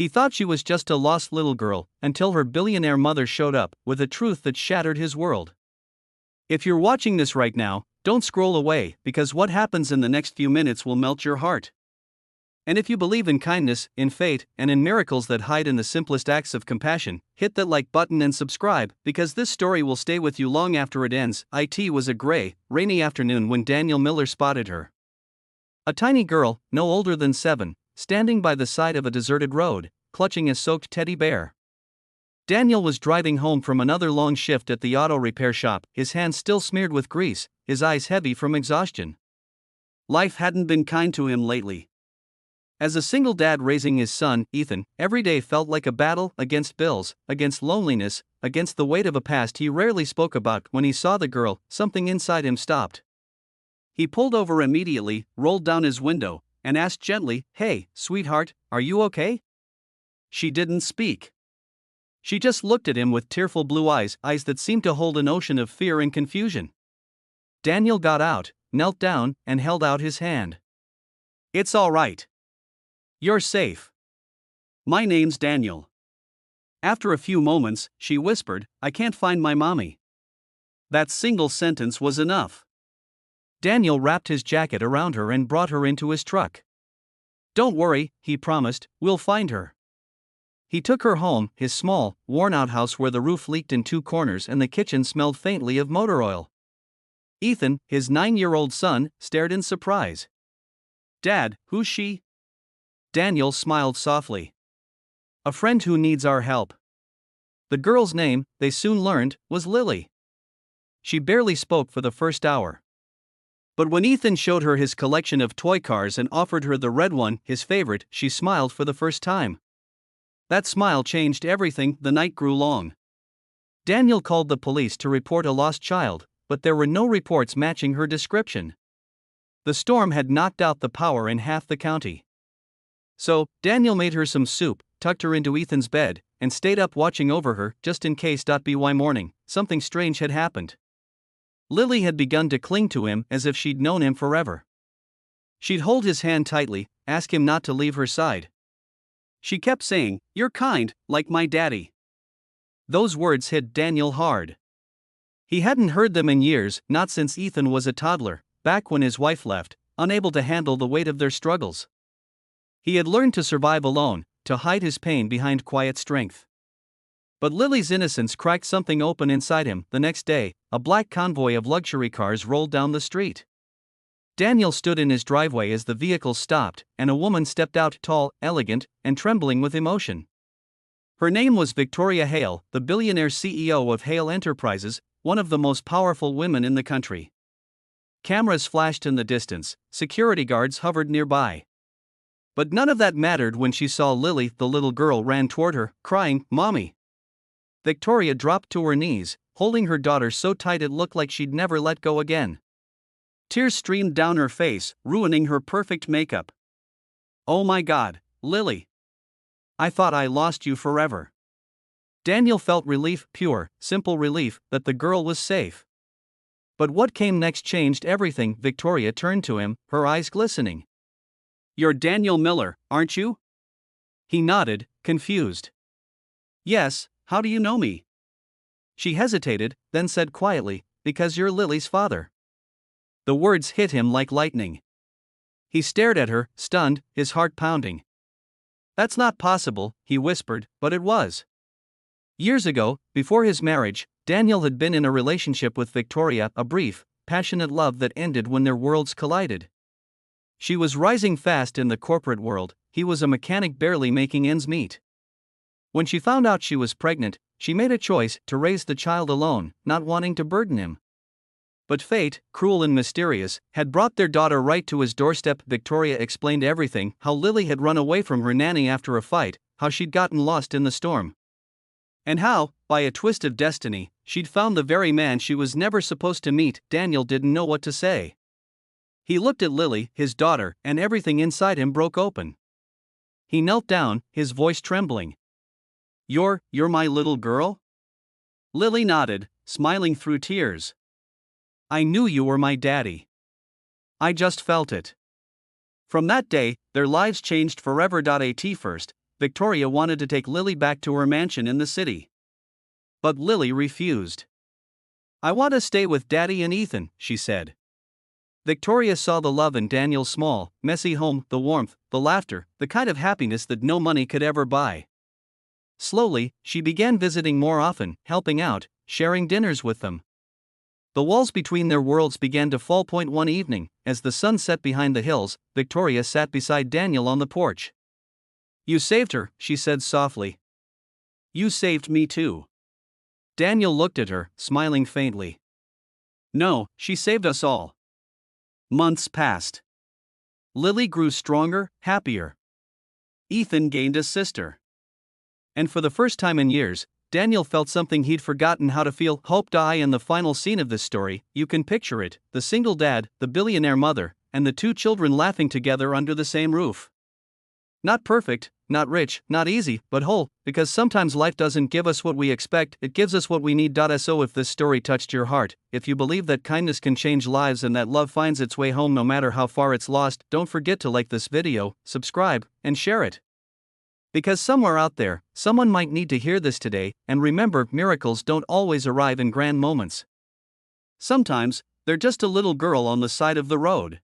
He thought she was just a lost little girl, until her billionaire mother showed up, with a truth that shattered his world. If you're watching this right now, don't scroll away, because what happens in the next few minutes will melt your heart. And if you believe in kindness, in fate, and in miracles that hide in the simplest acts of compassion, hit that like button and subscribe, because this story will stay with you long after it ends. It was a gray, rainy afternoon when Daniel Miller spotted her. A tiny girl, no older than 7, standing by the side of a deserted road, clutching a soaked teddy bear. Daniel was driving home from another long shift at the auto repair shop, his hands still smeared with grease, his eyes heavy from exhaustion. Life hadn't been kind to him lately. As a single dad raising his son, Ethan, every day felt like a battle against bills, against loneliness, against the weight of a past he rarely spoke about. When he saw the girl, something inside him stopped. He pulled over immediately, rolled down his window, and asked gently, "Hey, sweetheart, are you okay?" She didn't speak. She just looked at him with tearful blue eyes, eyes that seemed to hold an ocean of fear and confusion. Daniel got out, knelt down, and held out his hand. "It's all right. You're safe. My name's Daniel." After a few moments, she whispered, "I can't find my mommy." That single sentence was enough. Daniel wrapped his jacket around her and brought her into his truck. "Don't worry," he promised, "we'll find her." He took her home, his small, worn-out house where the roof leaked in 2 corners and the kitchen smelled faintly of motor oil. Ethan, his 9-year-old son, stared in surprise. "Dad, who's she?" Daniel smiled softly. "A friend who needs our help." The girl's name, they soon learned, was Lily. She barely spoke for the first hour. But when Ethan showed her his collection of toy cars and offered her the red one, his favorite, she smiled for the first time. That smile changed everything. The night grew long. Daniel called the police to report a lost child, but there were no reports matching her description. The storm had knocked out the power in half the county. So, Daniel made her some soup, tucked her into Ethan's bed, and stayed up watching over her, just in case. By morning, something strange had happened. Lily had begun to cling to him as if she'd known him forever. She'd hold his hand tightly, ask him not to leave her side. She kept saying, "You're kind, like my daddy." Those words hit Daniel hard. He hadn't heard them in years, not since Ethan was a toddler, back when his wife left, unable to handle the weight of their struggles. He had learned to survive alone, to hide his pain behind quiet strength. But Lily's innocence cracked something open inside him. The next day, a black convoy of luxury cars rolled down the street. Daniel stood in his driveway as the vehicles stopped, and a woman stepped out, tall, elegant, and trembling with emotion. Her name was Victoria Hale, the billionaire CEO of Hale Enterprises, one of the most powerful women in the country. Cameras flashed in the distance, security guards hovered nearby. But none of that mattered when she saw Lily. The little girl ran toward her, crying, "Mommy." Victoria dropped to her knees, holding her daughter so tight it looked like she'd never let go again. Tears streamed down her face, ruining her perfect makeup. "Oh my God, Lily. I thought I lost you forever." Daniel felt relief, pure, simple relief, that the girl was safe. But what came next changed everything. Victoria turned to him, her eyes glistening. "You're Daniel Miller, aren't you?" He nodded, confused. "Yes, how do you know me?" She hesitated, then said quietly, "Because you're Lily's father." The words hit him like lightning. He stared at her, stunned, his heart pounding. "That's not possible," he whispered, but it was. Years ago, before his marriage, Daniel had been in a relationship with Victoria, a brief, passionate love that ended when their worlds collided. She was rising fast in the corporate world, he was a mechanic barely making ends meet. When she found out she was pregnant, she made a choice to raise the child alone, not wanting to burden him. But fate, cruel and mysterious, had brought their daughter right to his doorstep. Victoria explained everything, how Lily had run away from her nanny after a fight, how she'd gotten lost in the storm. And how, by a twist of destiny, she'd found the very man she was never supposed to meet. Daniel didn't know what to say. He looked at Lily, his daughter, and everything inside him broke open. He knelt down, his voice trembling. You're my little girl?" Lily nodded, smiling through tears. "I knew you were my daddy. I just felt it." From that day, their lives changed forever. At first, Victoria wanted to take Lily back to her mansion in the city. But Lily refused. "I want to stay with Daddy and Ethan," she said. Victoria saw the love in Daniel's small, messy home, the warmth, the laughter, the kind of happiness that no money could ever buy. Slowly, she began visiting more often, helping out, sharing dinners with them. The walls between their worlds began to fall. One evening, as the sun set behind the hills, Victoria sat beside Daniel on the porch. "You saved her," she said softly. "You saved me too." Daniel looked at her, smiling faintly. "No, she saved us all." Months passed. Lily grew stronger, happier. Ethan gained a sister. And for the first time in years, Daniel felt something he'd forgotten how to feel. Hope. In the final scene of this story, you can picture it: the single dad, the billionaire mother, and the two children laughing together under the same roof. Not perfect, not rich, not easy, but whole, because sometimes life doesn't give us what we expect, it gives us what we need. So if this story touched your heart, if you believe that kindness can change lives and that love finds its way home no matter how far it's lost, don't forget to like this video, subscribe, and share it. Because somewhere out there, someone might need to hear this today. And remember, miracles don't always arrive in grand moments. Sometimes, they're just a little girl on the side of the road.